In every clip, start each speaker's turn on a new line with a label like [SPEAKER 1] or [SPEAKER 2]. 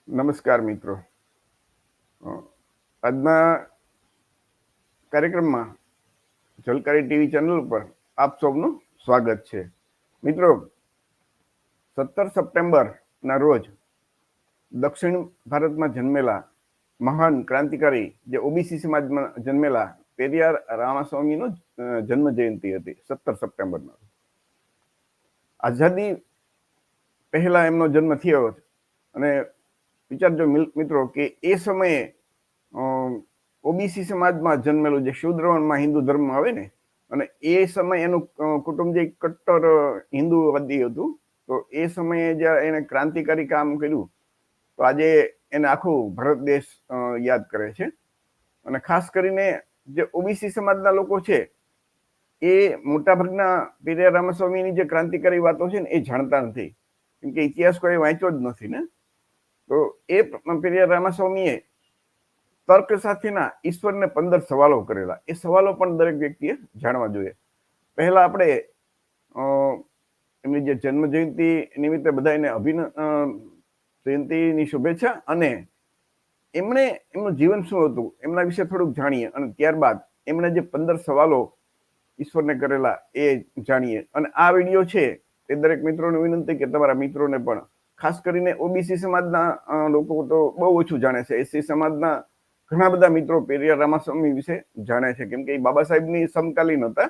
[SPEAKER 1] નમસ્કાર મિત્રો. આજના કાર્યક્રમમાં ઝલકારી ટીવી ચેનલ પર આપ સૌનું સ્વાગત છે. મિત્રો, 17 સપ્ટેમ્બરના રોજ દક્ષિણ ભારતમાં જન્મેલા મહાન ક્રાંતિકારી જે ઓબીસી સમાજમાં જન્મેલા પેરિયાર રામાસ્વામીનો જન્મ જયંતિ હતી 17 સપ્ટેમ્બરના. આઝાદી પહેલા એમનો જન્મ થયો અને વિચારજો મિત્રો કે એ સમયે ઓબીસી સમાજમાં જન્મેલું જે શૂદ્રવર્ણમાં હિન્દુ ધર્મ આવે ને, અને એ સમય એનું કુટુંબ જે કટ્ટર હિન્દુવાદી હતું, તો એ સમયે જ્યારે એને ક્રાંતિકારી કામ કર્યું તો આજે એને આખું ભારત દેશ યાદ કરે છે. અને ખાસ કરીને જે ઓબીસી સમાજના લોકો છે એ મોટાભાગના પેરિયાર રામાસ્વામીની જે ક્રાંતિકારી વાતો છે ને એ જાણતા નથી, કેમ કે ઇતિહાસ કોઈ વાંચ્યો જ નથી ને. તો એ પેરિયાર રામાસ્વામીએ તર્ક સાથેના ઈશ્વરને 15 સવાલો કરેલા. એ સવાલો પણ દરેક વ્યક્તિએ જાણવા જોઈએ. પહેલા આપણે એમની જે જન્મ જયંતિ નિમિત્તે બધાને જયંતિની શુભેચ્છા, અને એમનું જીવન શું હતું એમના વિશે થોડુંક જાણીએ, અને ત્યારબાદ એમણે જે 15 સવાલો ઈશ્વરને કરેલા એ જાણીએ. અને આ વિડીયો છે એ દરેક મિત્રોને વિનંતી કે તમારા મિત્રોને પણ, ખાસ કરીને ઓબીસી સમાજના લોકો તો બહુ ઓછું જાણે છે. એસસી સમાજના ઘણા બધા મિત્રો પેરિયાર રામાસ્વામી વિશે જાણે છે, કેમ કે એ બાબા સાહેબની સમકાલીન હતા,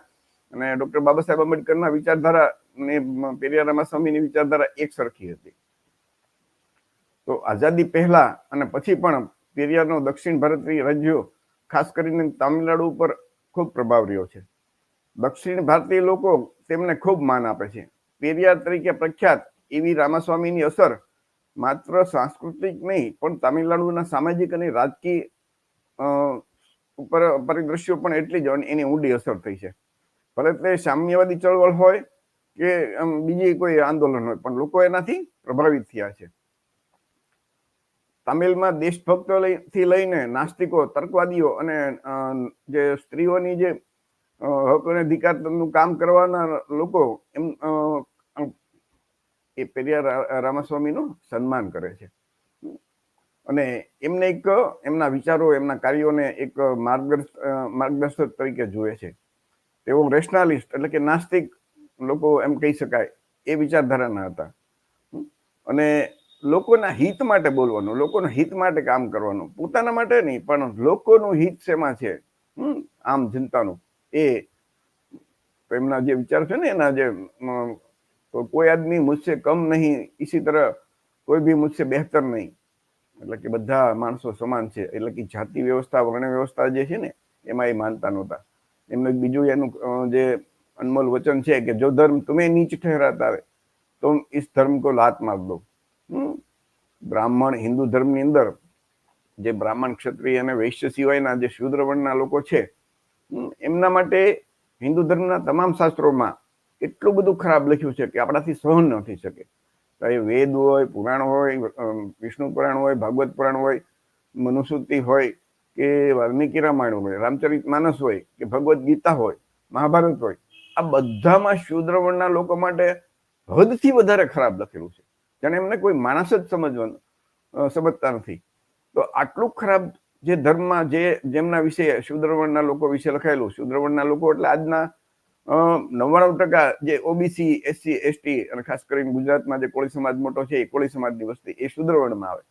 [SPEAKER 1] અને ડોક્ટર બાબા સાહેબ આંબેડકરના વિચારધારા ને પેરિયાર રામાસ્વામીની વિચારધારા એક સરખી હતી. તો આઝાદી પહેલા અને પછી પણ પેરિયારનો દક્ષિણ ભારતીય રાજ્યો, ખાસ કરીને તામિલનાડુ ઉપર ખૂબ પ્રભાવ રહ્યો છે. દક્ષિણ ભારતીય લોકો તેમને ખૂબ માન આપે છે. પેરિયાર તરીકે પ્રખ્યાત એવી રામાસ્વામીની અસર માત્ર સાંસ્કૃતિક નહીં, પણ તામિલનાડુના સામાજિક અને રાજકીય પરિદ્રશ્યો પણ એટલી જ એની ઊંડી અસર થઈ છે. ભલે તે સામ્યવાદી ચળવળ હોય કે બીજી કોઈ આંદોલન હોય, પણ લોકો એનાથી પ્રભાવિત થયા છે. તામિલમાં દેશભક્તોથી લઈને નાસ્તિકો, તર્કવાદીઓ અને જે સ્ત્રીઓની જે હક અને અધિકારનું કામ કરવાના લોકો એ પેરિયાર રામાસ્વામીનું સન્માન કરે છે, અને એમને એક એમના વિચારો, એમના કાર્યોને એક માર્ગદર્શક તરીકે જુએ છે. તેઓ રેશનાલિસ્ટ એટલે કે નાસ્તિક લોકો એમ કહી શકાય એ વિચારધારાના હતા. અને લોકોના હિત માટે બોલવાનું, લોકોના હિત માટે કામ કરવાનું, પોતાના માટે નહીં પણ લોકોનું હિત શેમાં છે, આમ જનતાનું, એ એમના જે વિચાર છે ને એના જે કોઈ આદમી મુझसे કમ નહીં, इसी तरह કોઈ ભી મુझसे બેહતર નહીં, એટલે કે બધા માણસો સમાન છે. એટલે કે જાતિ વ્યવસ્થા, વર્ણ વ્યવસ્થા જે છે ને એમાં એ માનતા નહોતા. એમનું બીજું એનું જે અનમોલ વચન છે કે જો ધર્મ तुम्हें नीच ठहराता है तो इस धर्म को लात मार दो. બ્રાહ્મણ હિન્દુ ધર્મની અંદર જે બ્રાહ્મણ, ક્ષત્રિય અને વૈશ્ય સિવાયના જે શૂદ્ર વર્ણના લોકો છે, એમના માટે હિન્દુ ધર્મના તમામ શાસ્ત્રોમાં એટલું બધું ખરાબ લખ્યું છે કે આપણાથી સહન ન થઈ શકે. ચાહે વેદ હોય, પુરાણ હોય, વિષ્ણુ પુરાણ હોય, ભાગવત પુરાણ હોય, મનુસ્મૃતિ હોય કે વાલ્મીકી રામાયણ હોય, રામચરિત માનસ હોય કે ભગવદ્ ગીતા હોય, મહાભારત હોય, આ બધામાં શૂદ્ર વર્ણના લોકો માટે હદથી વધારે ખરાબ લખેલું છે, જાણે એમને કોઈ માણસ જ સમજતા નથી. તો આટલું ખરાબ જે ધર્મમાં જેમના વિશે શૂદ્ર વર્ણના લોકો વિશે લખાયેલું, શૂદ્ર વર્ણના લોકો એટલે આજના 99% જે ઓબીસી, એસસી, એસટી અને ખાસ કરીને ગુજરાતમાં જે કોળી સમાજ મોટો છે એ કોળી સમાજની વસ્તી એ શૂદ્ર વર્ણમાં આવે.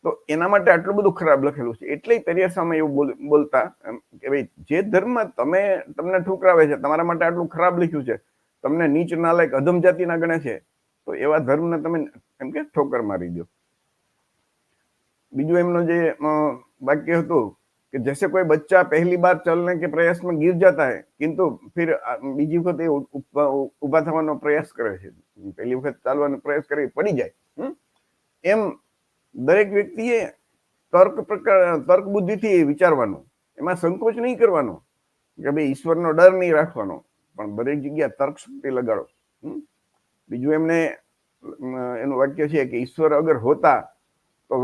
[SPEAKER 1] તો એના માટે આટલું બધું ખરાબ લખેલું છે. એટલે પેરિયાર સામે એવું બોલતા કે ભાઈ જે ધર્મમાં તમને ઠુકરાવે છે, તમારા માટે આટલું ખરાબ લખ્યું છે, તમને નીચ નાલાયક અધમ જાતિના ગણે છે, તો એવા ધર્મને તમે એમ કે ઠોકર મારી દો. બીજું એમનો જે વાક્ય હતું કે जैसे कोई बच्चा पहली बार चलने के प्रयास में गिर जाता है किंतु फिर બીજી વખત એ ઊભા થવાનો પ્રયાસ કરે છે, પહેલી વખત ચાલવાનો પ્રયાસ કરે પડી જાય, એમ દરેક વ્યક્તિએ તર્ક બુદ્ધિથી વિચારવાનું, એમાં સંકોચ નહીં કરવાનો કે ભાઈ ઈશ્વરનો ડર નહીં રાખવાનો, પણ દરેક જગ્યાએ તર્ક શક્તિ લગાડો. બીજું એમને એનું વાક્ય છે કે ઈશ્વર અગર હોતા તો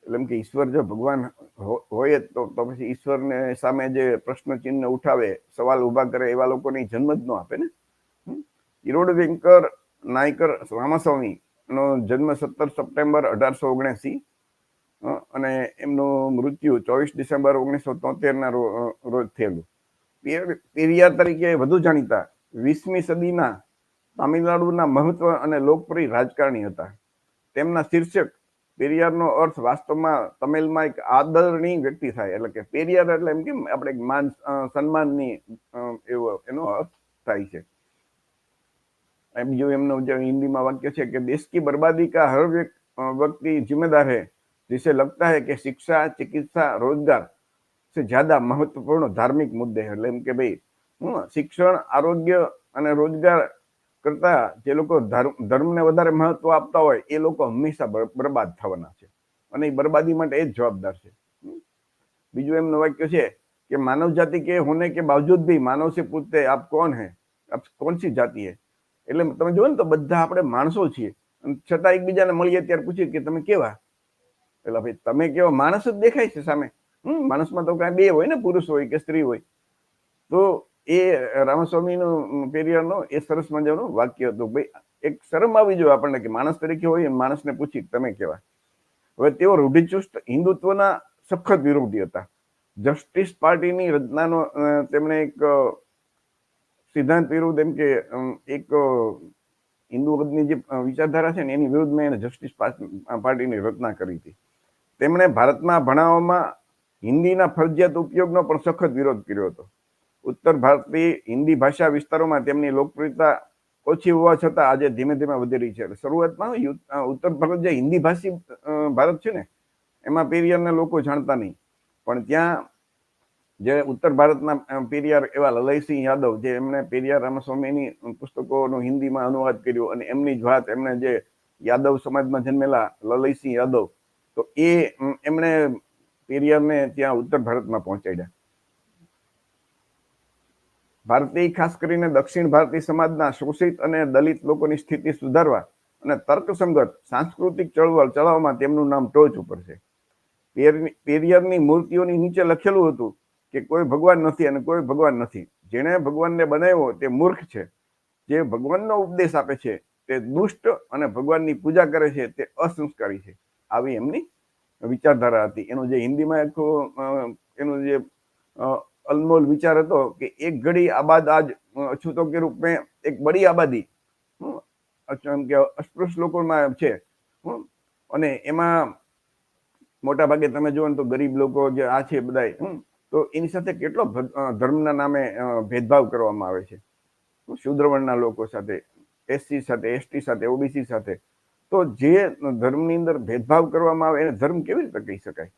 [SPEAKER 1] એટલે એમ કે ઈશ્વર જો ભગવાન હોય તો પછી ઈશ્વરને સામે જે પ્રશ્ન ચિહ્ન ઉઠાવે, સવાલ ઉભા કરે એવા લોકોની જન્મ જ ન આપે ને. ઈરોડ વેંકર નાયકર રામાસ્વામી નો જન્મ 17 સપ્ટેમ્બર 1879 અને એમનું મૃત્યુ 24 ડિસેમ્બર 1973 ના રોજ થયેલું. પેરિયાર તરીકે વધુ જાણીતા 20મી સદીના તામિલનાડુના મહત્વ અને લોકપ્રિય રાજકારણી હતા. તેમના શીર્ષક પેરિયારનો અર્થ વાસ્તવમાં તમિલમાં એક આદરણીય વ્યક્તિ થાય, એટલે કે પેરિયાર એટલે એમ કેમ આપણે માન સન્માનની એવો એનો અર્થ થાય છે. બીજું એમનું જે હિન્દીમાં વાક્ય છે કે દેશ કી બर्बादी का हर व्यक्ति जिम्मेदार है, जिसे लगता है कि शिक्षा, चिकित्सा, रोजगार से ज्यादा महत्वपूर्ण धार्मिक मुद्दे है. એટલે એમ કે ભાઈ શિક્ષણ, આરોગ્ય અને રોજગાર કરતા જે લોકો ધર્મને વધારે મહત્વ આપતા હોય એ લોકો હંમેશા બરબાદ થવાના છે અને એ બરબાદી માટે એ જ જવાબદાર છે. બીજું એમનું વાક્ય છે કે માનવ જાતિ કે હોને કે બાવજૂદ ભી માનવ સે પૂછતે આપ કોણ હે, આપ કોણ સી જાતિ હે. એટલે તમે જોવો ને તો બધા આપણે માણસો છીએ, છતાં એકબીજાને મળીએ ત્યારે પૂછીએ કે તમે કેવા. એટલે ભાઈ તમે કેવા માણસ જ દેખાય છે સામે. માણસમાં તો કઈ બે હોય ને, પુરુષ હોય કે સ્ત્રી હોય. તો એ રામાસ્વામીનું પેરિયારનો એ સરસ મજાનું વાક્ય હતું. ભાઈ એક શરમ આવી જોઈએ આપણને કે માણસ તરીકે હોય માણસને પૂછી તમે કેવા. હવે તેઓ રૂઢિચુસ્ત હિન્દુત્વના સખત વિરોધી હતા. જસ્ટિસ પાર્ટીની રચનાનો તેમણે એક સિદ્ધાંત વિરુદ્ધ એમ કે એક હિન્દુવાદની જે વિચારધારા છે ને એની વિરુદ્ધમાં એને જસ્ટિસ પાર્ટીની રચના કરી હતી. તેમણે ભારતમાં ભણાવવામાં હિન્દીના ફરજિયાત ઉપયોગનો પણ સખત વિરોધ કર્યો હતો. ઉત્તર ભારતીય હિન્દી ભાષા વિસ્તારોમાં તેમની લોકપ્રિયતા ઓછી હોવા છતાં આજે ધીમે ધીમે વધી રહી છે. શરૂઆતમાં ઉત્તર ભારત જે હિન્દી ભાષી ભારત છે ને એમાં પેરિયારના લોકો જાણતા નહીં, પણ ત્યાં જે ઉત્તર ભારતના પેરિયાર એવા લલયસિંહ યાદવ, જે એમણે પેરિયાર રામાસ્વામીની પુસ્તકોનું હિન્દીમાં અનુવાદ કર્યો અને એમની જ વાત એમણે જે યાદવ સમાજમાં જન્મેલા લલયસિંહ યાદવ, તો એ એમણે પેરિયારને ત્યાં ઉત્તર ભારતમાં પહોંચાડ્યા. ભારતીય ખાસ કરીને દક્ષિણ ભારતીય સમાજના શોષિત અને દલિત લોકોની સ્થિતિ સુધારવા અને તર્કસંગત સાંસ્કૃતિક ચળવળ ચલાવવામાં તેમનું નામ ટોચ ઉપર છે. પેરિયારની મૂર્તિઓની નીચે લખેલું હતું કે કોઈ ભગવાન નથી અને કોઈ ભગવાન નથી. જેણે ભગવાનને બનાવ્યો તે મૂર્ખ છે, જે ભગવાનનો ઉપદેશ આપે છે તે દુષ્ટ અને ભગવાનની પૂજા કરે છે તે અસંસ્કારી છે. આવી એમની વિચારધારા હતી. એનું જે હિન્દીમાં એનું જે અનમોલ વિચાર હતો કે એક ઘડી આબાદ આજ અછૂતો કે રૂપ में એક બડી આબાદી કે અસ્પૃશ્ય લોકોમાં છે, અને એમાં મોટા ભાગે તમે જુઓ ને તો ગરીબ લોકો જે આ છે બધા, તો એની સાથે કેટલો ધર્મના નામે ભેદભાવ કરવામાં આવે છે. શૂદ્ર વર્ણના લોકો સાથે, એસસી સાથે, એસટી સાથે, ઓબીસી સાથે. તો જે ધર્મની અંદર ભેદભાવ કરવામાં આવે એને ધર્મ કેવી રીતે કહી શકાય.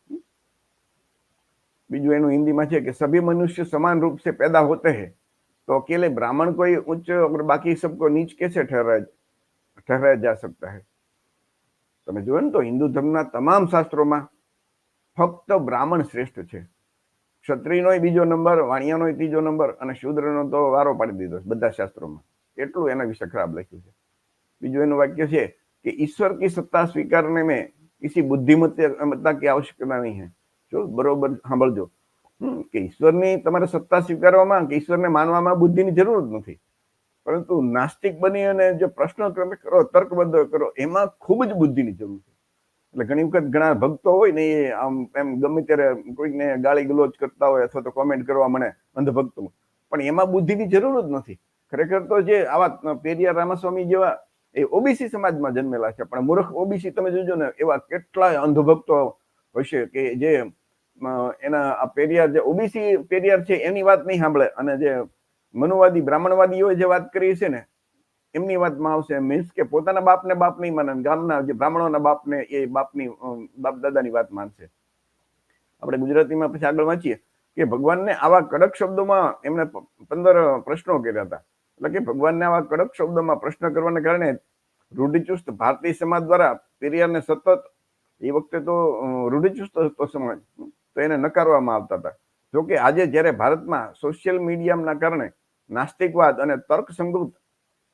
[SPEAKER 1] બીજું એનું હિન્દીમાં છે કે સભી મનુષ્ય સમાન રૂપ से पैदा होते हैं तो अकेले ब्राह्मण कोई उच्च और बाकी सबको नीच कैसे ठहराया जा सकता है. તમે જુઓ ને તો હિન્દુ ધર્મના તમામ શાસ્ત્રોમાં ફક્ત બ્રાહ્મણ શ્રેષ્ઠ છે. ક્ષત્રિયનો બીજો નંબર, વાણિયાનો ત્રીજો નંબર અને શૂદ્રનો તો વારો પાડી દીધો બધા શાસ્ત્રોમાં. એટલું એના વિશે ખરાબ લખ્યું છે. બીજું એનું વાક્ય છે કે ઈશ્વર કી સત્તા સ્વીકારને મેં કિસી બુદ્ધિમત્તા की आवश्यकता नहीं है. જો બરોબર સાંભળજો કે ઈશ્વરની તમારે સત્તા સ્વીકારવામાં કે ઈશ્વરને માનવામાં બુદ્ધિની જરૂર જ નથી, પરંતુ નાસ્તિક બની અને જે પ્રશ્ન તમે કરો, તર્કબદ્ધ કરો, એમાં ખૂબ જ બુદ્ધિની જરૂર છે. એટલે ઘણી વખત ઘણા ભક્તો હોય ને એ આમ એમ ગમે ત્યારે કોઈકને ગાળી ગલોચ કરતા હોય અથવા તો કોમેન્ટ કરવા મળે અંધભક્તો, પણ એમાં બુદ્ધિની જરૂર જ નથી. ખરેખર તો જે આવા પેરિયાર રામાસ્વામી જેવા એ ઓબીસી સમાજમાં જન્મેલા છે, પણ મૂર્ખ ઓબીસી તમે જોજો ને એવા કેટલાય અંધભક્તો હશે કે જે એના આ પેરિયાર જે ઓબીસી પેરિયાર છે એની વાત નહીં સાંભળે, અને જે મનુવાદી બ્રાહ્મણવાદીઓ જે વાત કરી છે ને એમની વાતમાં આવશે. મીન્સ કે પોતાના બાપને બાપ નહીં માને, ગામના જે બ્રાહ્મણોના બાપને એ બાપની બાપ દાદાની વાત માનશે. આપણે ગુજરાતીમાં પછી આગળ વાંચીએ કે ભગવાનને આવા કડક શબ્દોમાં એમને 15 પ્રશ્નો કર્યા હતા. એટલે કે ભગવાનને આવા કડક શબ્દોમાં પ્રશ્ન કરવાને કારણે રૂઢિચુસ્ત ભારતીય સમાજ દ્વારા પેરિયારને સતત, એ વખતે તો રૂઢિચુસ્ત હતો સમાજ, તો એને નકારવામાં આવતા હતા. જોકે આજે જ્યારે ભારતમાં સોશિયલ મીડિયાના કારણે નાસ્તિકવાદ અને તર્કસંગત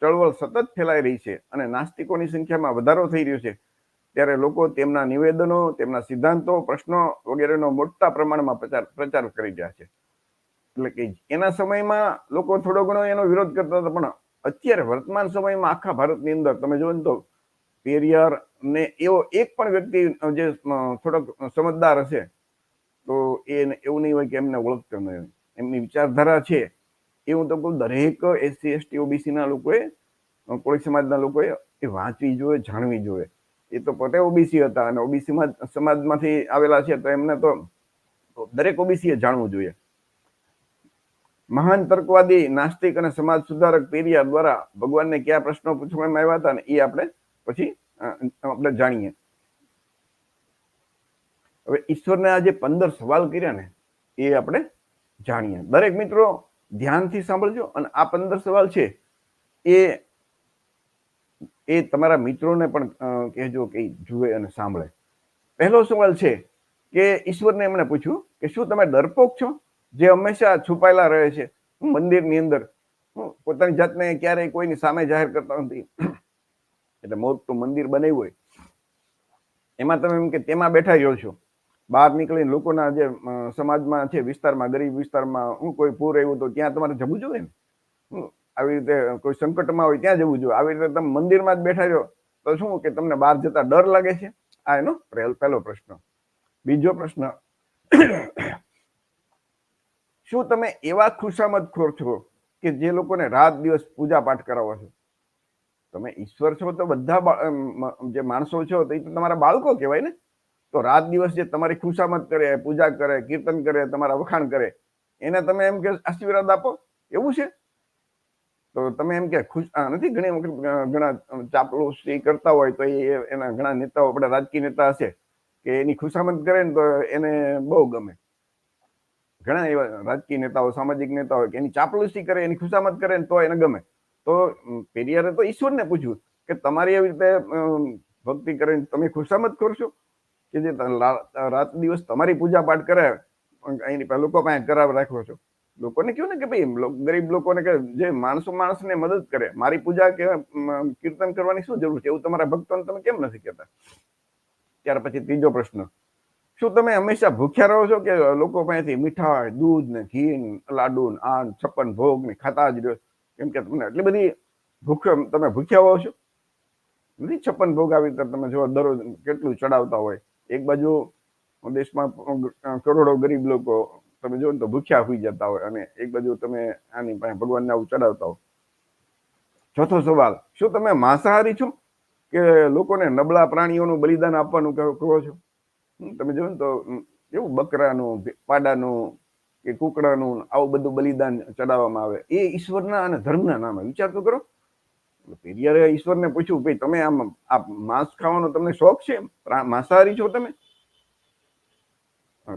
[SPEAKER 1] ચળવળ સતત ફેલાઈ રહી છે અને નાસ્તિકોની સંખ્યામાં વધારો થઈ રહ્યો છે, ત્યારે લોકો તેમના નિવેદનો, તેમના સિદ્ધાંતો, પ્રશ્નો વગેરેનો મોટા પ્રમાણમાં પ્રચાર કરી રહ્યા છે. એટલે કે એના સમયમાં લોકો થોડો ઘણો એનો વિરોધ કરતા હતા, પણ અત્યારે વર્તમાન સમયમાં આખા ભારતની અંદર તમે જુઓ ને તો પેરિયાર ને એવો એક પણ વ્યક્તિ જે થોડોક સમજદાર હશે તો એને એવું નહીં હોય કે એમને ઓળખતો નહીં. એમની વિચારધારા છે એ હું તો કહું દરેક એસસી એસટી ઓબીસી ના લોકોએ, કોળી સમાજના લોકોએ એ વાંચવી જોઈએ, જાણવી જોઈએ. એ તો પોતે ઓબીસી હતા અને ઓબીસી સમાજમાંથી આવેલા છે તો એમને તો દરેક ઓબીસી એ જાણવું જોઈએ. મહાન તર્કવાદી, નાસ્તિક અને સમાજ સુધારક પેરિયાર દ્વારા ભગવાનને કયા પ્રશ્નો પૂછવામાં આવ્યા હતા ને એ આપણે પછી આપણે જાણીએ. હવે ઈશ્વરના આ જે 15 સવાલ કર્યા ને એ આપણે જાણીએ. દરેક મિત્રો ધ્યાનથી સાંભળજો અને આ 15 સવાલ છે એ તમારા મિત્રોને પણ કહેજો કે જુએ અને સાંભળે. પહેલો સવાલ છે કે ઈશ્વરને એમણે પૂછ્યું કે શું તમે ડરપોક છો જે હંમેશા છુપાયેલા રહે છે મંદિરની અંદર, પોતાની જાતને ક્યારેય કોઈની સામે જાહેર કરતા નથી. એટલે મોટું મંદિર બનાવ્યું હોય એમાં તમે એમ કે તેમાં બેઠા રહ્યો છો, બહાર નીકળીને લોકોના જે સમાજમાં છે, વિસ્તારમાં, ગરીબ વિસ્તારમાં કોઈ પૂર આવ્યું તો ત્યાં તમારે જવું જોઈએ ને, આવી રીતે કોઈ સંકટમાં હોય ત્યાં જવું જોઈએ. આવી રીતે તમે મંદિરમાં જ બેઠા રહ્યો તો શું કે તમને બહાર જતા ડર લાગે છે? આ એનો પહેલો પ્રશ્ન. બીજો પ્રશ્ન, શું તમે એવા ખુશામતખોર છો કે જે લોકોને રાત દિવસ પૂજા પાઠ કરાવો છો? તમે ઈશ્વર છો તો બધા જે માણસો છો તો એ તો તમારા બાળકો કહેવાય ને. તો રાત દિવસ જે તમારી ખુશામત કરે, પૂજા કરે, કીર્તન કરે, તમારા વખાણ કરે, એને તમે એમ કે આશીર્વાદ આપો, એવું છે? તો તમે એમ કે ખુશ નથી? ઘણી વખત ઘણા ચાપલુસી કરતા હોય તો એના ઘણા નેતાઓ, આપણા રાજકીય નેતા હશે કે એની ખુશામત કરે ને તો એને બહુ ગમે. ઘણા એવા રાજકીય નેતાઓ, સામાજિક નેતાઓ કે એની ચાપલુસી કરે, એની ખુશામત કરે ને તો એને ગમે. તો પેરિયારે તો ઈશ્વરને પૂછ્યું કે તમારી એવી રીતે ભક્તિ કરીને તમે ખુશામત કરશો કે જે રાત દિવસ તમારી પૂજા પાઠ કરે, એની લોકો પાસે કરાવ રાખો છો. લોકોને કહ્યું ને કે ભાઈ ગરીબ લોકોને કે જે માણસને મદદ કરે, મારી પૂજા કે કીર્તન કરવાની શું જરૂર છે? એવું તમારા ભક્તોને તમે કેમ નથી કહેતા? ત્યાર પછી ત્રીજો પ્રશ્ન, શું તમે હંમેશા ભૂખ્યા રહો છો કે લોકો પાસેથી મીઠાઈ, દૂધ ને ઘી ને લાડુ ને આ 56 ભોગ ને ખાતા જ રહ્યો? કેમ કે તમને એટલી બધી ભૂખ, તમે ભૂખ્યા હોવ છો? નથી 56 ભોગ આવી રીતે તમે જો દરરોજ કેટલું ચડાવતા હોય. એક બાજુ દેશમાં કરોડો ગરીબ લોકો તમે જો તો ભૂખ્યા હોઈ જતા હોય અને એક બાજુ તમે આની પાસે ભગવાનને આવું ચડાવતા હોય. ચોથો સવાલ, શું તમે માંસાહારી છો કે લોકોને નબળા પ્રાણીઓનું બલિદાન આપવાનું કહો છો? તમે જો ને તો એવું બકરાનું, પાડાનું કે કુકડાનું આવું બધું બલિદાન ચડાવવામાં આવે. એ ઈશ્વરના અને ધર્મના નામે. વિચાર તો કરો. પેરિયારે ઈશ્વરને પૂછ્યું, ભાઈ તમે આ માંસ ખાવાનો તમને શોખ છે? માંસાહારી છો તમે?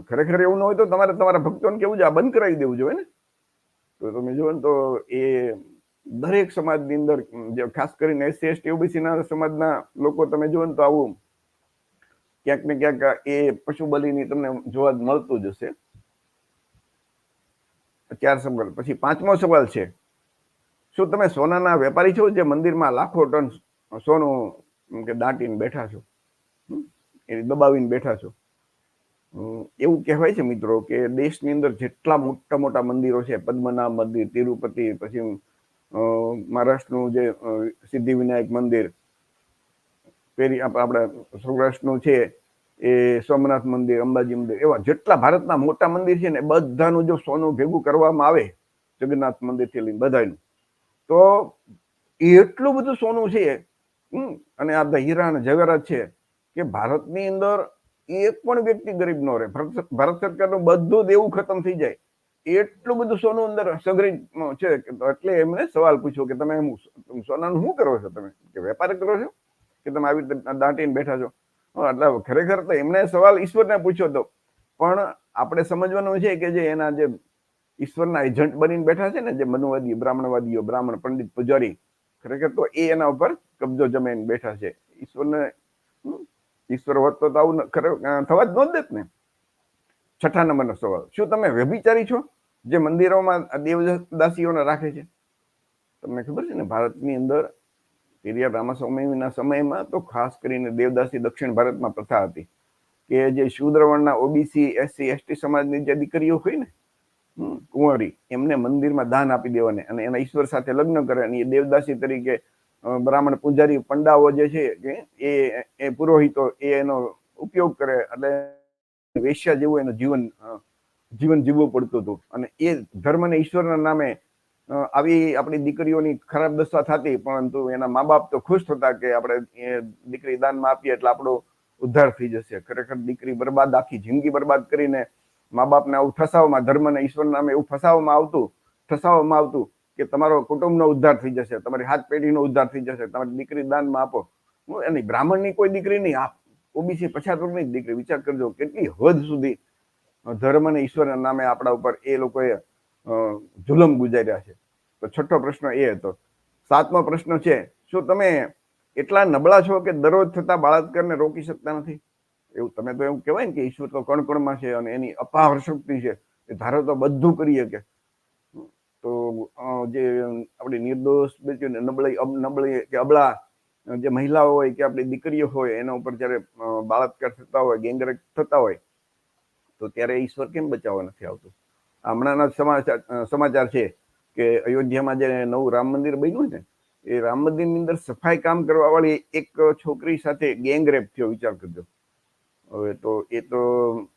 [SPEAKER 1] ખરેખર એવું ન હોય તો તમારે તમારા ભક્તોને કેવું છે, આ બંધ કરાવી દેવું જોઈએ ને. તો તમે જુઓ ને તો એ દરેક સમાજની અંદર, જે ખાસ કરીને એસસી એસટી ઓબીસી ના સમાજના લોકો તમે જુઓ ને તો આવું ક્યાંક ને ક્યાંક એ પશુ બલિની તમને જોવા મળતું જ હશે. 4 સવાલ. પછી 5મો સવાલ છે, શું તમે સોનાના વેપારી છો જે મંદિરમાં લાખો ટન સોનું કે દાટીને બેઠા છો, એ દબાવીને બેઠા છો? એવું કહેવાય છે મિત્રો કે દેશની અંદર જેટલા મોટા મોટા મંદિરો છે, પદ્મનાભ મંદિર, તિરુપતિ, પછી મહારાષ્ટ્રનું જે સિદ્ધિવિનાયક મંદિર, આપણે સૌરાષ્ટ્રનું છે એ સોમનાથ મંદિર, અંબાજી મંદિર, એવા જેટલા ભારતના મોટા મંદિર છે ને બધાનું જો સોનું ભેગું કરવામાં આવે, જગન્નાથ મંદિર થી લઈને બધાનું, તો એટલું બધું સોનું છે. અને આ બધા હીરા અને જવેરાત છે કે ભારતની અંદર એક પણ વ્યક્તિ ગરીબ ન રહે. ભારત સરકારનું બધું દેવું ખતમ થઈ જાય એટલું બધું સોનું અંદર સંગ્રહિત છે. એટલે એમને સવાલ પૂછ્યો કે તમે સોનાનું શું કરો છો? તમે કે વેપાર કરો છો કે તમે આવી રીતે દાટીને બેઠા છો? એટલે ખરેખર તો એમને સવાલ ઈશ્વરને પૂછ્યો હતો, પણ આપણે સમજવાનું છે કે જે એના જે ઈશ્વરના એજન્ટ બનીને બેઠા છે ને, જે મનુવાદી, બ્રાહ્મણવાદીઓ, બ્રાહ્મણ, પંડિત, પૂજારી, ખરેખર તો એ એના ઉપર કબજો જમાઈને બેઠા છે. ઈશ્વર હોત તો આવું થવા જ ન દેત ને. 6થા નંબરનો સવાલ, શું તમે વ્યભિચારી છો જે મંદિરોમાં દેવદાસીઓને રાખે છે? તમને ખબર છે ને ભારતની અંદર પેરિયાર રામાસ્વામીના સમયમાં તો ખાસ કરીને દેવદાસી દક્ષિણ ભારતમાં પ્રથા હતી કે જે શૂદ્ર વર્ણના ઓબીસી, એસસી, એસટી સમાજની જે દીકરીઓ હોય ને, કુંવારી, એમને મંદિરમાં દાન આપી દેવાને અને એના ઈશ્વર સાથે લગ્ન કરે અને એ દેવદાસી તરીકે બ્રાહ્મણ પૂજારી પંડાઓ જે છે કે એ પુરોહિતો એનો ઉપયોગ કરે, એટલે વેશ્યા જેવું એનું જીવન જીવવું પડતું હતું. અને એ ધર્મ અને ઈશ્વરના નામે આવી આપણી દીકરીઓની ખરાબ દશા થતી, પરંતુ એના મા બાપ તો ખુશ થતા કે આપણે એ દીકરી દાનમાં આપીએ એટલે આપણો ઉદ્ધાર થઈ જશે. ખરેખર દીકરી બરબાદ, આખી જિંદગી બરબાદ કરીને મા બાપને આવું ફસાવવામાં, ધર્મ અને ઈશ્વર નામે એવું ફસાવવામાં આવતું કે તમારો કુટુંબનો ઉદ્ધાર થઈ જશે, તમારી 7 પેઢીનો ઉદ્ધાર થઈ જશે, તમારી દીકરી દાનમાં આપો. એની બ્રાહ્મણની કોઈ દીકરી નહીં, ઓબીસી પછાત વર્ગની દીકરી. વિચાર કરજો કેટલી હદ સુધી ધર્મ અને ઈશ્વરના નામે આપણા ઉપર એ લોકોએ જુલમ ગુજાર્યા છે. તો છઠ્ઠો પ્રશ્ન એ હતો. 7મો પ્રશ્ન છે, શું તમે એટલા નબળા છો કે દરરોજ થતા બળાત્કારને રોકી શકતા નથી? એવું તમે તો એવું કહેવાય ને કે ઈશ્વર તો કણ કણમાં છે અને એની અપાર શક્તિ છે, એ ધારો તો બધું કરી શકે. તો જે આપણી નિર્દોષ નબળી કે અબળા જે મહિલાઓ હોય કે આપણી દીકરીઓ હોય, એના ઉપર જયારે બળાત્કાર થતા હોય, ગેંગરેપ થતા હોય, તો ત્યારે ઈશ્વર કેમ બચાવવા નથી આવતું? હમણાંના સમાચાર છે કે અયોધ્યામાં જે નવું રામ મંદિર બન્યું ને, એ રામ મંદિરની અંદર સફાઈ કામ કરવા વાળી એક છોકરી સાથે ગેંગરેપ થયો. વિચાર કરજો. હવે તો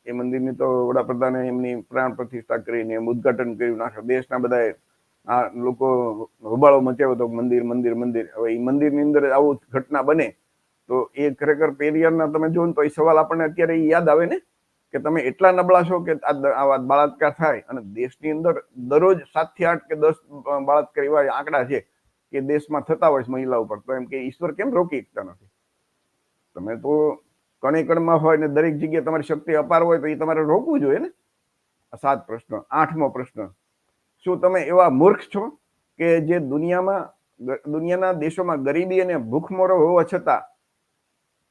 [SPEAKER 1] એ મંદિરની તો વડાપ્રધાને એમની પ્રાણ પ્રતિષ્ઠા કરીને એમ ઉદઘાટન કર્યું. આખા દેશના બધા આ લોકો હોબાળો મચાવ્યો હતો, મંદિર મંદિર મંદિર. હવે એ મંદિરની અંદર આવું ઘટના બને તો એ ખરેખર પેરિયરના તમે જુઓ ને તો એ સવાલ આપણને અત્યારે યાદ આવે ને કે તમે એટલા નબળા છો કે આ બળાત્કાર થાય. અને દેશની અંદર દરરોજ 7 થી 8 કે 10 બળાત્કાર એવા આંકડા છે કે દેશમાં થતા હોય છે મહિલા ઉપર. તો એમ કે ઈશ્વર કેમ રોકી શકતા નથી? તમે તો કણે કણમાં હોય ને દરેક જગ્યાએ તમારી શક્તિ અપાર હોય તો એ તમારે રોકવું જોઈએ ને. 7 પ્રશ્ન. 8મો પ્રશ્ન, શું તમે એવા મૂર્ખ છો કે જે દુનિયાના દેશોમાં ગરીબી અને ભૂખમરો હોવા છતાં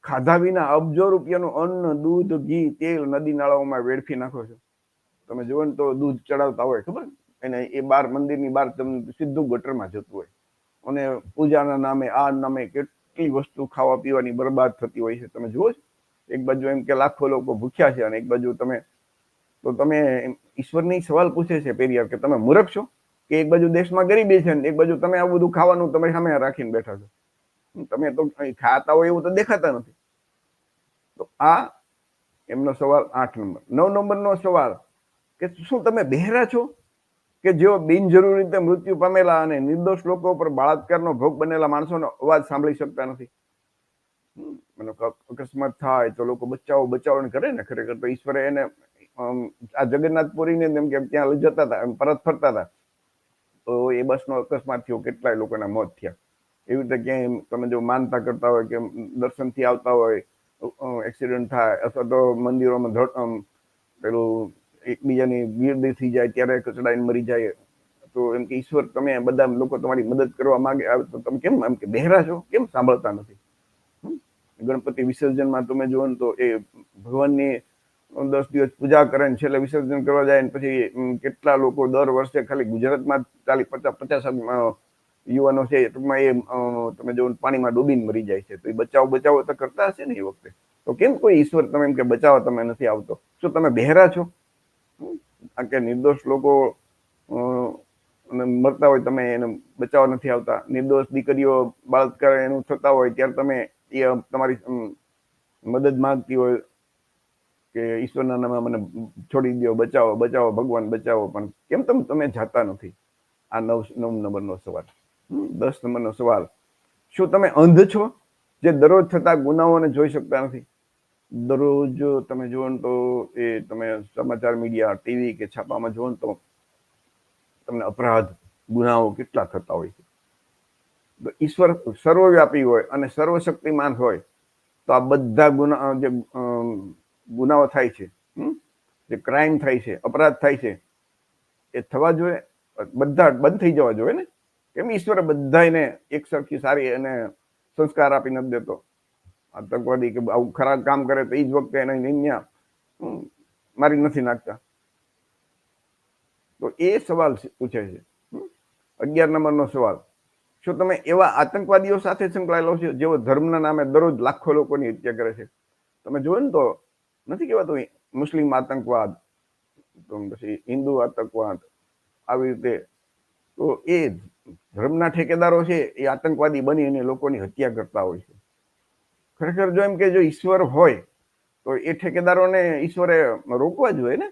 [SPEAKER 1] ખાધા વિના અબજો રૂપિયાનું અન્ન, દૂધ, ઘી, તેલ નદી નાળાઓમાં વેડફી નાખો છો? તમે જુઓ ને તો દૂધ ચડાવતા હોય, ખબર એને, એ બાર મંદિરની બહાર તમને સીધું ગટરમાં જતું હોય. અને પૂજાના નામે આ નામે કેટલી વસ્તુ ખાવા પીવાની બરબાદ થતી હોય છે. તમે જુઓ છો, એક બાજુ એમ કે લાખો લોકો ભૂખ્યા છે અને એક બાજુ તમે ઈશ્વરની સવાલ પૂછે છે પેરિયાર કે તમે મૂર્ખ છો કે એક બાજુ દેશમાં ગરીબી છે ને એક બાજુ તમે આ બધું ખાવાનું તમે સામે રાખીને બેઠા છો? તમે તો ખાતા હોય એવું તો દેખાતા નથી. તો આ એમનો સવાલ 8 નંબર. 9 નંબરનો સવાલ કે શું તમે બહેરા છો કે જેઓ બિનજરૂરી રીતે મૃત્યુ પામેલા અને નિર્દોષ લોકો ઉપર બળાત્કારનો ભોગ બનેલા માણસોનો અવાજ સાંભળી શકતા નથી? અકસ્માત થાય તો લોકો બચાવો કરે ને. ખરેખર તો ઈશ્વરે એને આ જગન્નાથપુરીને એમ કે ત્યાં લઈ જતા હતા, પરત ફરતા હતા, તો એ બસનો અકસ્માત થયો, કેટલાય લોકોના મોત થયા. એવી રીતે ક્યાંય તમે જો માનતા કરતા હોય કે દર્શનથી આવતા હોય, એક્સિડન્ટ થાય, અથવા તો મંદિરોમાં પેલું એકબીજાની ગીરદી થઈ જાય ત્યારે કચડાઈને મરી જાય, તો એમ કે ઈશ્વર તમે બધા લોકો તમારી મદદ કરવા માંગે આવે તો તમે કેમ એમ કે બહેરા છો, કેમ સાંભળતા નથી? ગણપતિ વિસર્જનમાં તમે જુઓ ને તો એ ભગવાનની 10 દિવસ પૂજા કરે ને છેલ્લે વિસર્જન કરવા જાય ને પછી કેટલા લોકો દર વર્ષે ખાલી ગુજરાતમાં 40-50 યુવાનો છે ટૂંકમાં એ તમે જો પાણીમાં ડૂબીને મરી જાય છે. તો એ બચાવો તો કરતા હશે ને એ વખતે. તો કેમ કોઈ ઈશ્વર તમે એમ કે બચાવવા તમે નથી આવતો? શું તમે બહેરા છો? કે નિર્દોષ લોકો મરતા હોય તમે એને બચાવવા નથી આવતા? નિર્દોષ દીકરીઓ બળાત્કાર એનું થતા હોય ત્યારે તમે એ તમારી મદદ માંગતી હોય કે ઈશ્વરના નામે મને છોડી દો, બચાવો ભગવાન બચાવો, પણ કેમ તમે જાતા નથી? આ 9 નંબરનો સવાલ. 10 નંબરનો સવાલ, શું તમે અંધ છો જે દરરોજ થતા ગુનાઓને જોઈ શકતા નથી? દરરોજ તમે જુઓ ને તો એ તમે સમાચાર મીડિયા, ટીવી કે છાપામાં જુઓ ને તો તમને અપરાધ, ગુનાઓ કેટલા થતા હોય છે. તો ઈશ્વર સર્વવ્યાપી હોય અને સર્વશક્તિમાન હોય તો આ બધા ગુનાઓ થાય છે, જે ક્રાઇમ થાય છે, અપરાધ થાય છે, એ થવા જોઈએ, બધા બંધ થઈ જવા જોઈએ ને. કેમ ઈશ્વરે બધાને એક સરખી સારી અને સંસ્કાર આપી નથી દેતો? આતંકવાદી કે આવું ખરાબ કામ કરે તો એ જ વખતે એને નિંદ્યા મારી નથી નાખતા? તો એ સવાલ પૂછે છે. 11 નંબરનો સવાલ, શું તમે એવા આતંકવાદીઓ સાથે સંકળાયેલો છો જેઓ ધર્મના નામે દરરોજ લાખો લોકોની હત્યા કરે છે? તમે જોયું ને તો નથી કહેવાતું મુસ્લિમ આતંકવાદ, તો પછી હિન્દુ આતંકવાદ, આવી રીતે તો એ ધર્મના ઠેકેદારો છે એ આતંકવાદી બની અને લોકોની હત્યા કરતા હોય છે. ખરેખર જો એમ કે જો ઈશ્વર હોય તો એ ઠેકેદારોને ઈશ્વરે રોકવા જોઈએ ને.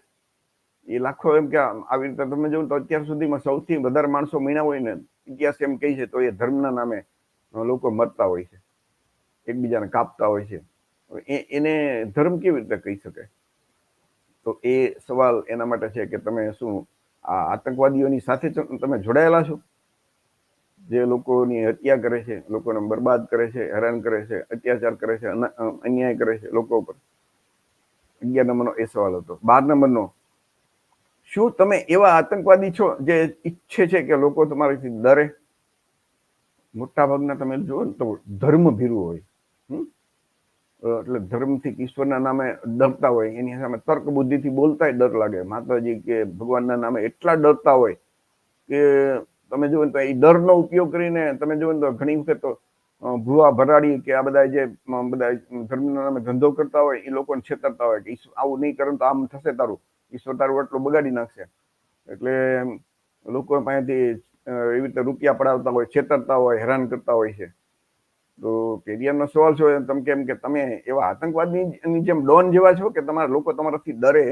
[SPEAKER 1] એ લાખો એમ કે આવી રીતે તમે જોયું તો અત્યાર સુધીમાં સૌથી વધારે માણસો મહિના હોય ને ઇતિહાસ એમ કહે છે તો એ ધર્મના નામે લોકો મરતા હોય છે, એકબીજાને કાપતા હોય છે. એને ધર્મ કેવી રીતે કહી શકાય? તો એ સવાલ એના માટે છે કે તમે શું આ આતંકવાદીઓની સાથે તમે જોડાયેલા છો, જે લોકોની હત્યા કરે છે, લોકોને બરબાદ કરે છે, હેરાન કરે છે, અત્યાચાર કરે છે, અન્યાય કરે છે લોકો ઉપર? 11 નંબરનો એ સવાલ હતો. 12 નંબરનો, શું તમે એવા આતંકવાદી છો જે ઈચ્છે છે કે લોકો તમારાથી ડરે? મોટા ભાગના તમે જુઓ ને તો ધર્મ ભીરું હોય, એટલે ધર્મથી ઈશ્વરના નામે ડરતા હોય, એની સામે તર્ક બુદ્ધિથી બોલતા ડર લાગે. માતાજી કે ભગવાનના નામે એટલા ડરતા હોય કે તમે જુઓ તો એ ડરનો ઉપયોગ કરીને તમે જુઓ તો ઘણી વખત તો ભૂવા ભરાડી કે આ બધા જે બધા ધર્મના નામે ધંધો કરતા હોય એ લોકોને છેતરતા હોય કે આવું નહીં કરે તો આમ થશે તારું, ઈશ્વર તારું એટલું બગાડી નાખશે. એટલે લોકો પાસેથી એવી રીતે રૂપિયા પડાવતા હોય, છેતરતા હોય, હેરાન કરતા હોય છે. તો કેરિયરનો સવાલ છે તમે કેમ કે તમે એવા આતંકવાદની જેમ ડોન જેવા છો કે તમારા લોકો તમારાથી ડરે?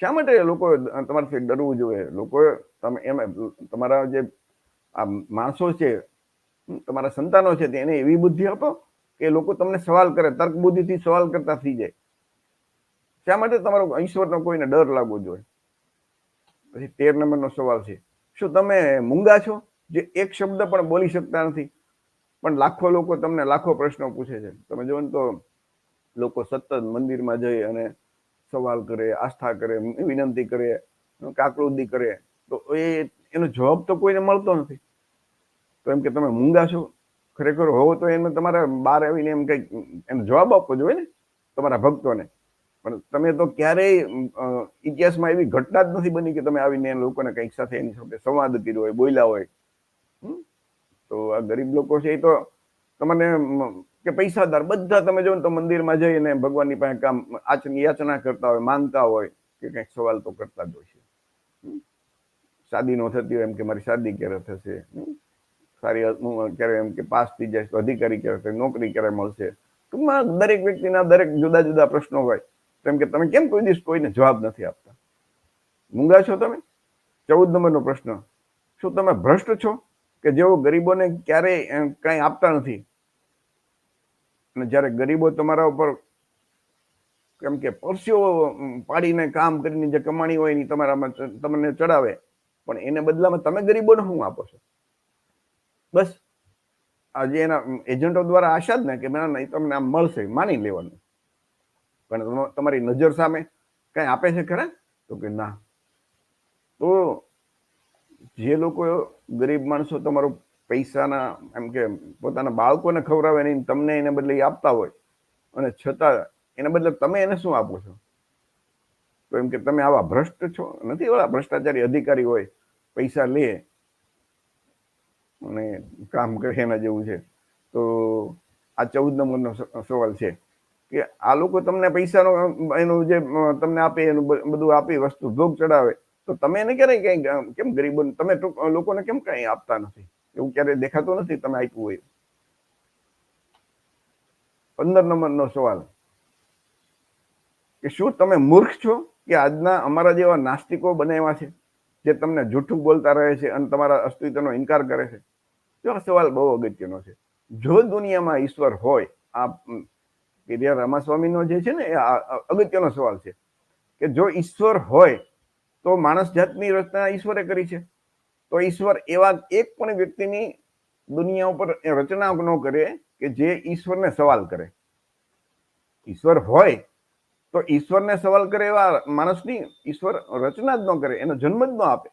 [SPEAKER 1] શા માટે લોકો તમારાથી ડરવું જોઈએ? લોકો તમે એમ તમારા જે આ માણસો છે, તમારા સંતાનો છે, એને એવી બુદ્ધિ આપો કે લોકો તમને સવાલ કરે, તર્ક બુદ્ધિથી સવાલ કરતા થઈ જાય. શા માટે તમારો ઈશ્વરનો કોઈને ડર લાગવો જોઈએ? પછી 13 નંબરનો સવાલ છે, શું તમે મૂંગા છો જે એક શબ્દ પણ બોલી શકતા નથી પણ લાખો લોકો તમને લાખો પ્રશ્નો પૂછે છે? તમે જુઓ ને તો લોકો સતત મંદિરમાં જઈ અને સવાલ કરે, આસ્થા કરે, વિનંતી કરે, કાકૃતિ કરે, તો એનો જવાબ તો કોઈને મળતો નથી. તો એમ કે તમે મૂંગા છો? ખરેખર હોવો તો એને તમારે બહાર આવીને એમ કઈક એનો જવાબ આપવો જોઈએ ને તમારા ભક્તોને. પણ તમે તો ક્યારેય ઇતિહાસમાં એવી ઘટના જ નથી બની કે તમે આવીને લોકોને કંઈક સાથે એની સાથે સંવાદ કર્યો હોય, બોલ્યા હોય. તો આ ગરીબ લોકો છે એ તો તમને કે પૈસાદાર બધા તમે જો તો મંદિરમાં જઈને ભગવાનની પાસે કામ યાચના કરતા હોય, માંગતા હોય કે કંઈક સવાલ તો કરતા જ હોય છે. શાદી નો થતી હોય એમ કે મારી શાદી ક્યારે થશે, સારી ક્યારે એમ કે પાસ થઈ જાય તો અધિકારી ક્યારે થશે, નોકરી ક્યારે મળશે. ટૂંકમાં દરેક વ્યક્તિના દરેક જુદા જુદા પ્રશ્નો હોય. કેમ કે તમે કેમ કોઈ દિવસ કોઈને જવાબ નથી આપતા? મૂંગા છો તમે? 14 નંબરનો પ્રશ્ન, શું તમે ભ્રષ્ટ છો કે જેઓ ગરીબોને ક્યારેય કઈ આપતા નથી અને જયારે ગરીબો તમારા ઉપર કેમ કે પરસ્યો પાડીને કામ કરીને જે કમાણી હોય એની તમારામાં તમને ચડાવે, પણ એને બદલામાં તમે ગરીબોને શું આપો છો? બસ આજે એના એજન્ટો દ્વારા આશા જ ને કે ના તમને આમ મળશે, માની લેવાનું. પણ તમારી નજર સામે કઈ આપે છે ખરા? તો કે ના. તો જે લોકો ગરીબ માણસો તમારો પૈસાના એમ કે પોતાના બાળકોને ખવડાવે નહીં, તમને એને બદલે આપતા હોય અને છતાં એના બદલે તમે એને શું આપો છો? તો એમ કે તમે આવા ભ્રષ્ટ છો. નથી ઓલા ભ્રષ્ટાચારી અધિકારી હોય, પૈસા લે અને કામ કરે એના જેવું છે. તો આ 14 નંબરનો સવાલ છે કે આ લોકો તમને પૈસાનો એનું જે તમને આપે એનું બધું આપી વસ્તુ ભોગ ચડાવે, તો તમે એને ક્યારે કઈ કેમ ગરીબોને તમે લોકોને કેમ કઈ આપતા નથી? એવું ક્યારે દેખાતું નથી તમે આપ્યું હોય. 15 નંબરનો સવાલ કે શું તમે મૂર્ખ છો કે આજના અમારા જેવા નાસ્તિકો બનાવ્યા છે જે તમને જૂઠું બોલતા રહે છે અને તમારા અસ્તિત્વનો ઇનકાર કરે છે? જો આ સવાલ બહુ અગત્યનો છે. જો દુનિયામાં ઈશ્વર હોય, આ કેરિયર રામાસ્વામીનો જે છે ને એ અગત્યનો સવાલ છે કે જો ઈશ્વર હોય તો માણસ જાતની રચના ઈશ્વરે કરી છે. તો ઈશ્વર એવા એક પણ વ્યક્તિની દુનિયા ઉપર રચના ન કરે કે જે ઈશ્વરને સવાલ કરે. ઈશ્વર હોય તો ઈશ્વરને સવાલ કરે એવા માણસની ઈશ્વર રચના જ ન કરે, એનો જન્મ જ ન આપે.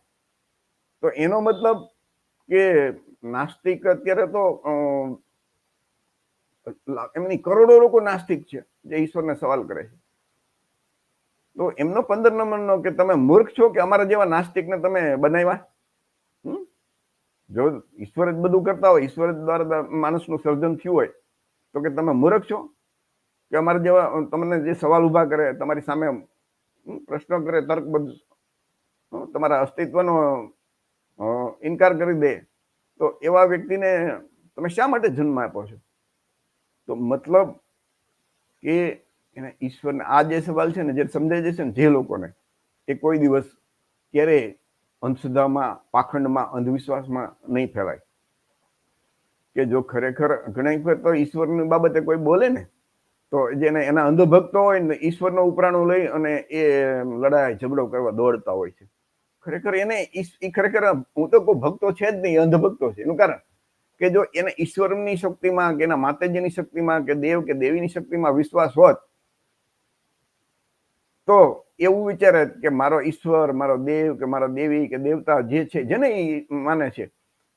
[SPEAKER 1] તો એનો મતલબ કે નાસ્તિક અત્યારે તો એમની કરોડો લોકો નાસ્તિક છે જે ઈશ્વરને સવાલ કરે છે. તો એમનો 15 નંબરનો કે તમે મૂર્ખ છો કે અમારા જેવા નાસ્તિકને તમે બનાવ્યા? જો ઈશ્વર જ બધું કરતા હોય, ઈશ્વર દ્વારા માણસનું સર્જન થયું હોય, તો કે તમે મૂર્ખ છો કે અમારા જેવા તમને જે સવાલ ઉભા કરે, તમારી સામે પ્રશ્ન કરે, તર્ક બધું તમારા અસ્તિત્વનો ઇનકાર કરી દે, તો એવા વ્યક્તિને તમે શા માટે જન્મ આપો છો? તો મતલબ કે એને ઈશ્વરને આ જે સવાલ છે ને, જે સમજાઈ જશે ને જે લોકોને, એ કોઈ દિવસ ક્યારે અંધશ્રદ્ધામાં, પાખંડમાં, અંધવિશ્વાસમાં નહીં ફેલાય. કે જો ખરેખર ઘણી વખત તો ઈશ્વરની બાબતે કોઈ બોલે ને, તો જેને એના અંધભક્તો હોય ને, ઈશ્વરનો ઉપરાણું લઈ અને એ લડાઈ ઝઘડો કરવા દોડતા હોય છે. ખરેખર એને ખરેખર હું તો કોઈ ભક્તો છે જ નહીં, અંધભક્તો છે. એનું કારણ કે જો એને ઈશ્વરની શક્તિમાં કે એના માતાજીની શક્તિમાં કે દેવ કે દેવીની શક્તિમાં વિશ્વાસ હોત, તો એવું વિચારે કે મારો ઈશ્વર, મારો દેવ કે મારા દેવી કે દેવતા જે છે, જેને એ માને છે,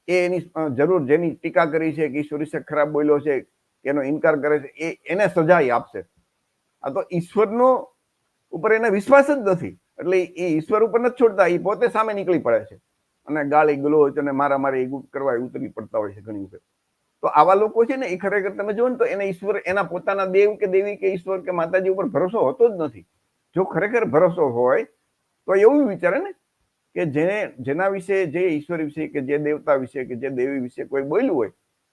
[SPEAKER 1] એ એની જરૂર જેની ટીકા કરી છે, કે ઈશ્વર વિશે ખરાબ બોલ્યો છે, એનો ઇનકાર કરે છે, એ એને સજા આપશે. આ તો ઈશ્વરનો ઉપર એને વિશ્વાસ જ નથી, એટલે એ ઈશ્વર ઉપર નથી છોડતા, એ પોતે સામે નીકળી પડે છે અને ગાળી ગલોચ અને મારામારી કરવા ઉતરી પડતા હોય છે ઘણી વખત. તો આવા લોકો છે ને, એ ખરેખર તમે જુઓ ને તો એને ઈશ્વર, એના પોતાના દેવ કે દેવી કે ઈશ્વર કે માતાજી ઉપર ભરોસો હોતો જ નથી. જો ખરેખર ભરોસો હોય તો એવું વિચારે ને કે જેના વિશે, જે ઈશ્વર વિશે કે જે દેવતા વિશે કે જે દેવી વિશે કોઈ બોલ્યું હોય,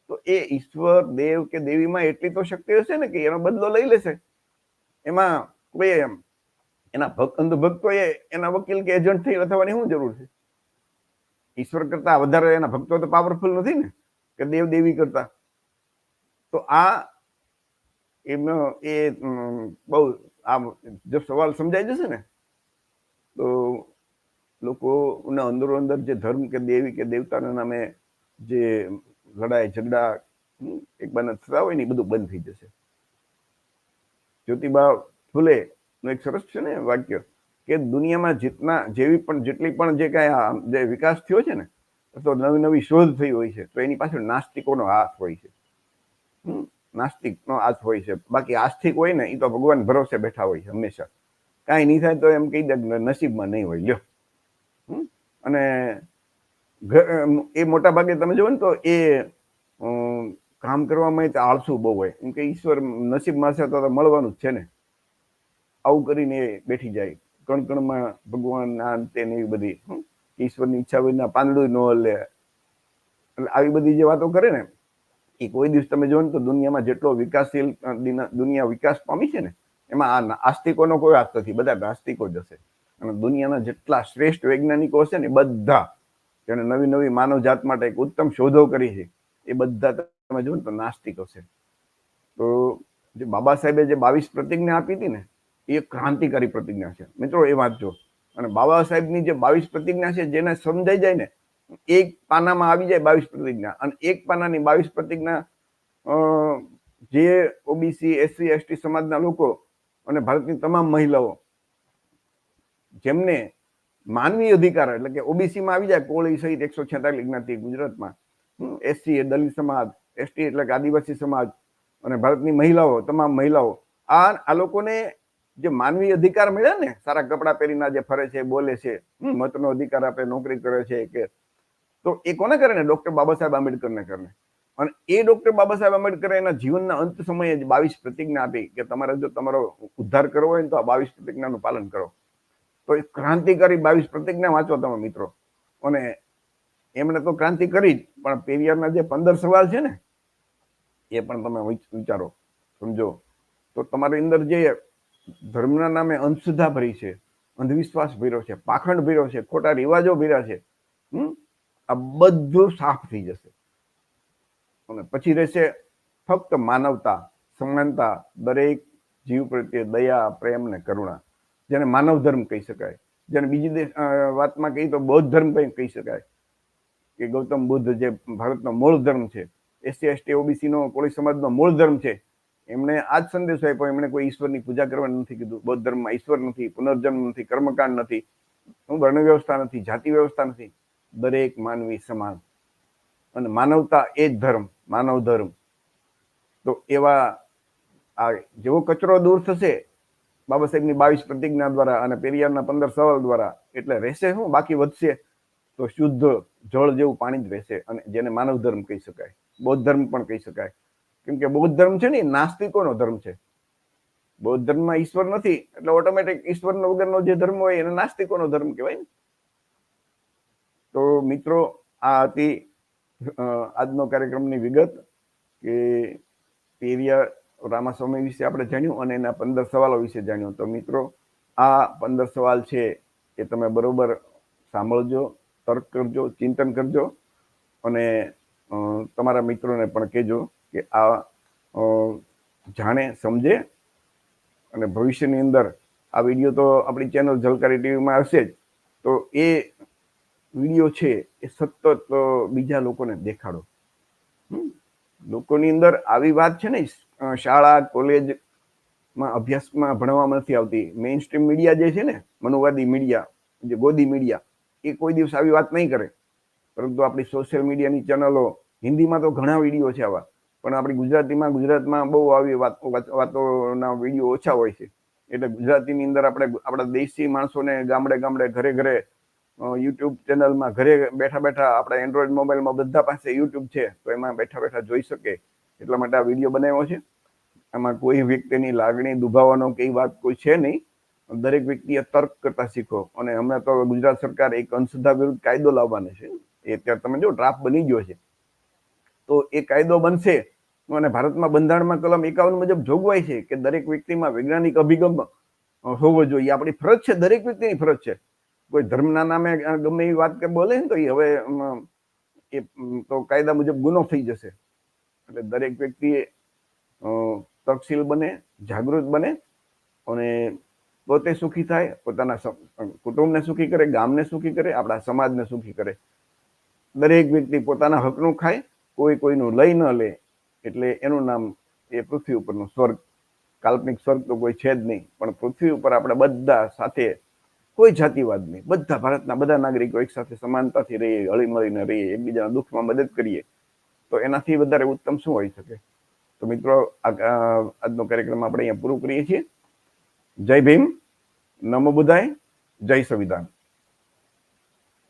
[SPEAKER 1] તો એ ઈશ્વર, દેવ કે દેવીમાં એટલી તો શક્તિ હશે ને કે એનો બદલો લઈ લેશે. એમાં કોઈ એના અંધભક્તોએ એના વકીલ કે એજન્ટ થઈ થવાની શું જરૂર છે? ઈશ્વર કરતા વધારે એના ભક્તો તો પાવરફુલ નથી ને, કે દેવ દેવી કરતા. તો આ એમનો એ બહુ આ જો સવાલ સમજાઈ જશે ને, તો લોકોના અંદરો અંદર જે ધર્મ કે દેવી કે દેવતાના નામે જે લડાઈ ઝઘડા એક બાને થતા હોય ને, એ બધું બંધ થઈ જશે. જ્યોતિબા ફૂલે નું એક સરસ છે ને વાક્ય, કે દુનિયામાં જેટલી પણ જે કાંઈ જે વિકાસ થયો છે ને, તો નવી નવી શોધ થઈ હોય છે, તો એની પાછળ નાસ્તિકોનો હાથ હોય છે. નાસ્તિકનો હાથ હોય છે. બાકી આસ્તિક હોય ને, એ તો ભગવાન ભરોસે બેઠા હોય છે હંમેશા. કાંઈ નહીં થાય તો એમ કહી દે નસીબમાં નહીં હોય, લ્યો. અને એ મોટા ભાગે તમે જુઓ ને તો એ કામ કરવામાં આળસુ બહુ હોય, એમ કે ઈશ્વર નસીબમાં હશે તો મળવાનું જ છે ને, આવું કરીને એ બેઠી જાય. કણ કણમાં ભગવાન આ તે ને એવી બધી ઈશ્વરની ઈચ્છા વિના પાંદડું ન હલે, એટલે આવી બધી જે વાતો કરે ને, એ કોઈ દિવસ તમે જો ને તો દુનિયામાં જેટલો વિકાસશીલ દુનિયા વિકાસ પામી છે ને, એમાં આ આસ્તિકોનો કોઈ હાથ નથી, બધા નાસ્તિકો જ હશે. અને દુનિયાના જેટલા શ્રેષ્ઠ વૈજ્ઞાનિકો હશે ને, બધા જેને નવી નવી માનવ જાત માટે એક ઉત્તમ શોધો કરી છે, એ બધા તમે જો ને તો નાસ્તિક હશે. તો જે બાબા સાહેબે જે 22 પ્રતિજ્ઞા આપી હતી ને, એ ક્રાંતિકારી પ્રતિજ્ઞા છે મિત્રો, એ વાંચજો. અને બાબા સાહેબની જે 22 પ્રતિજ્ઞા છે, જેને સમજાઈ જાય ને, એક પાનામાં આવી જાય 22 પ્રતિજ્ઞા, અને એક પાનાની 22 પ્રતિજ્ઞા જે ઓબીસી, એસસી, એસટી સમાજના લોકો અને ભારતની તમામ મહિલાઓ જેમને માનવી અધિકાર, એટલે કે ઓબીસીમાં આવી જાય કોળી સહિત 146 જ્ઞાતિ ગુજરાતમાં, એસસી એ દલિત સમાજ, એસટી એટલે કે આદિવાસી સમાજ, અને ભારતની મહિલાઓ, તમામ મહિલાઓ, આ લોકોને જે માનવી અધિકાર મળ્યા ને, સારા કપડાં પહેરીને જે ફરે છે, બોલે છે, મતનો અધિકાર આપે, નોકરી કરે છે, કે તો એ કોને કરે ને? ડોક્ટર બાબા સાહેબ આંબેડકરને કરે. અને એ ડોક્ટર બાબા સાહેબ આંબેડકર એના જીવનના અંત સમયે 22 પ્રતિજ્ઞા આપી કે તમારે જો તમારો ઉદ્ધાર કરવો હોય ને તો આ 22 પ્રતિજ્ઞાનું પાલન કરો. તો એ ક્રાંતિકારી 22 પ્રતિજ્ઞા વાંચો તમે મિત્રો. અને એમણે તો ક્રાંતિ કરી જ, પણ પેરિયારના જે 15 સવાલ છે ને, એ પણ તમે વિચારો, સમજો. તો તમારી અંદર જે ધર્મના નામે અંધશ્રદ્ધા ભરી છે, અંધવિશ્વાસ ભર્યો છે, પાખંડ ભર્યો છે, ખોટા રિવાજો ભર્યા છે, આ બધું સાફ થઈ જશે. અને પછી રહેશે ફક્ત માનવતા, સમાનતા, દરેક જીવ પ્રત્યે દયા, પ્રેમ ને કરુણા, જેને માનવ ધર્મ કહી શકાય. જેને બીજી વાતમાં કહી તો બૌદ્ધ ધર્મ કહી શકાય, કે ગૌતમ બુદ્ધ જે ભારતનો મૂળ ધર્મ છે, એસસી એસટી ઓબીસી નો કોળી સમાજનો મૂળ ધર્મ છે, એમણે આ જ સંદેશો આપ્યો. એમણે કોઈ ઈશ્વરની પૂજા કરવાનું નથી કીધું. બૌદ્ધ ધર્મમાં ઈશ્વર નથી, પુનર્જન્મ નથી, કર્મકાંડ નથી, વર્ણ વ્યવસ્થા નથી, જાતિ વ્યવસ્થા નથી, દરેક માનવી સમાન, અને માનવતા એ જ ધર્મ, માનવ ધર્મ. તો એવા આ જેવો કચરો દૂર થશે બાબા સાહેબની 22 પ્રતિજ્ઞા દ્વારા અને પેરિયારના 15 સવાલ દ્વારા, એટલે રહેશે શું? બાકી વધશે તો શુદ્ધ જળ જેવું પાણી જ રહેશે, અને જેને માનવ ધર્મ કહી શકાય, બૌદ્ધ ધર્મ પણ કહી શકાય. કેમ કે બૌદ્ધ ધર્મ છે ને, નાસ્તિકોનો ધર્મ છે. બૌદ્ધ ધર્મમાં ઈશ્વર નથી, એટલે ઓટોમેટિક ઈશ્વર વગરનો જે ધર્મ હોય એને નાસ્તિકોનો ધર્મ કહેવાય ને. તો મિત્રો, આ હતી આજનો કાર્યક્રમની વિગત કે પેરિયા રામાસ્વામી વિશે આપણે જાણ્યું અને એના 15 સવાલો વિશે જાણ્યું. તો મિત્રો, આ 15 સવાલ છે એ તમે બરોબર સાંભળજો, તર્ક કરજો, ચિંતન કરજો અને તમારા મિત્રોને પણ કહેજો કે આ જાણે, સમજે અને ભવિષ્યની અંદર આ વિડીયો તો આપણી ચેનલ ઝલકારી ટીવીમાં હશે જ, તો એ વિડીયો છે એ સતત બીજા લોકોને દેખાડો. લોકોની અંદર આવી વાત છે ને, શાળા કોલેજમાં અભ્યાસમાં ભણવામાં નથી આવતી. મેઇન સ્ટ્રીમ મીડિયા જે છે ને, મનુવાદી મીડિયા, જે ગોદી મીડિયા, એ કોઈ દિવસ આવી વાત નહીં કરે. પરંતુ આપણી સોશિયલ મીડિયાની ચેનલો, હિન્દીમાં તો ઘણા વિડીયો છે આવા, પણ આપણી ગુજરાતમાં બહુ આવી વાતોના વિડીયો ઓછા હોય છે. એટલે ગુજરાતીની અંદર આપણે આપણા દેશી માણસોને ગામડે ગામડે ઘરે ઘરે યુટ્યુબ ચેનલમાં ઘરે બેઠા બેઠા આપણા એન્ડ્રોઈડ મોબાઈલમાં બધા પાસે યુટ્યુબ છે, તો એમાં બેઠા બેઠા જોઈ શકે એટલા માટે આ વિડીયો બનાવ્યો છે. આમાં કોઈ વ્યક્તિની લાગણી દુભાવવાનો કઈ વાત કોઈ છે નહીં. દરેક વ્યક્તિએ તર્ક કરતા શીખો. અને હમણાં તો ગુજરાત સરકાર એક અંધશ્રદ્ધા વિરુદ્ધ કાયદો લાવવાનો છે. એ અત્યારે તમે જો ડ્રાફ્ટ બની ગયો છે, તો એ કાયદો બનશે અને ભારતમાં બંધારણમાં કલમ 51 મુજબ જોગવાઈ છે કે દરેક વ્યક્તિમાં વૈજ્ઞાનિક અભિગમ હોવો જોઈએ. આપણી ફરજ છે, દરેક વ્યક્તિની ફરજ છે. કોઈ ધર્મના નામે ગમે એવી વાત કે બોલે ને તો એ હવે એ તો કાયદા મુજબ ગુનો થઈ જશે. એટલે દરેક વ્યક્તિએ તર્કશીલ બને, જાગૃત બને અને પોતે સુખી થાય, પોતાના કુટુંબને સુખી કરે, ગામને સુખી કરે, આપણા સમાજને સુખી કરે. દરેક વ્યક્તિ પોતાના હકનું ખાય, કોઈ કોઈનું લઈ ન લે, એટલે એનું નામ એ પૃથ્વી ઉપરનું સ્વર્ગ. કાલ્પનિક સ્વર્ગ તો કોઈ છે જ નહીં, પણ પૃથ્વી ઉપર આપણે બધા સાથે, કોઈ જાતિવાદ નહીં, બધા ભારતના બધા નાગરિકો એક સાથે સમાનતાથી રહીએ, હળીમળીને રહીએ, એકબીજાના દુઃખમાં મદદ કરીએ, તો એનાથી વધારે ઉત્તમ શું હોઈ શકે. તો મિત્રો, આજનો કાર્યક્રમ આપણે અહીંયા પૂરું કરીએ છીએ. જય ભીમ, નમો બુદ્ધાય, જય સંવિધાન.